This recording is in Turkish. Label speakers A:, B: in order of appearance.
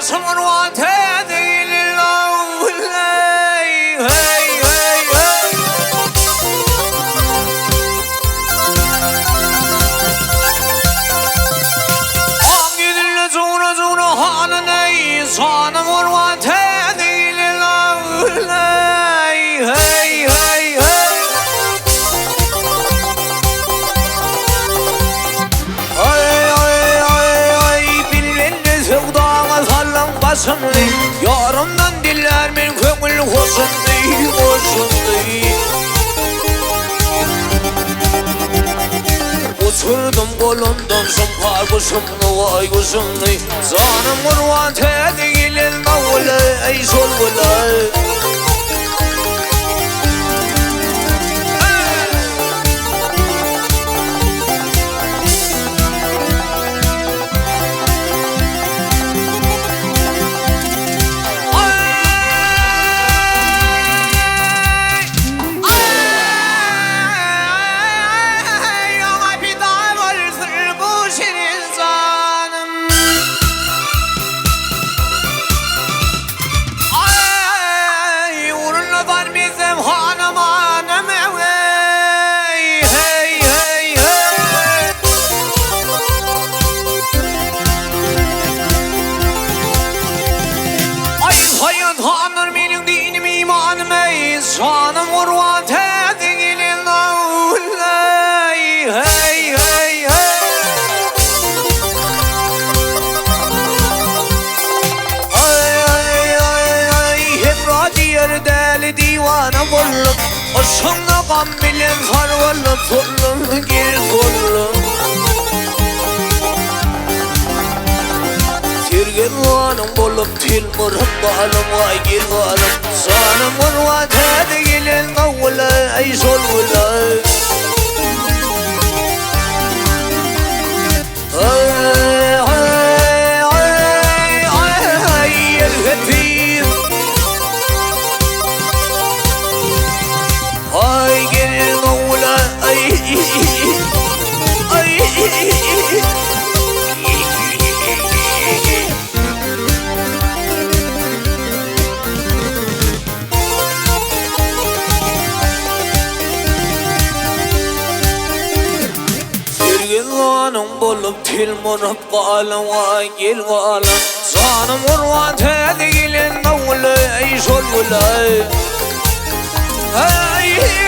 A: someone wanted the lonely. Hey, hey, hey. Angidille zona zona hanene someone wanted the lonely. Hey, hey, hey. Yarımdan dillermin köngül hoşundu, hoşundu. Oturdum kolundan sımpar kuşumlu vay kuşumlu. Zanım urvan tedi gilin mavule ey solvule. Canım urvan tedi gilin lonely. Hey, hey, hey. Ay, ay, ay, ay. Hep radiyeri deli divana bollum. Aşkımda kan bilen sarvalı tollum gir kollum. Girgin bolup tilmurum balım vay girgalım. Sanım urvan tedi gilin avule ey solvule. Ay ay ay ay ay elhetim. Ay gelin avule ay ay. Girganım bolup tilmurup qalım vay girgalım. Sanım urvan tedi gilin avule ey solvule. Hey.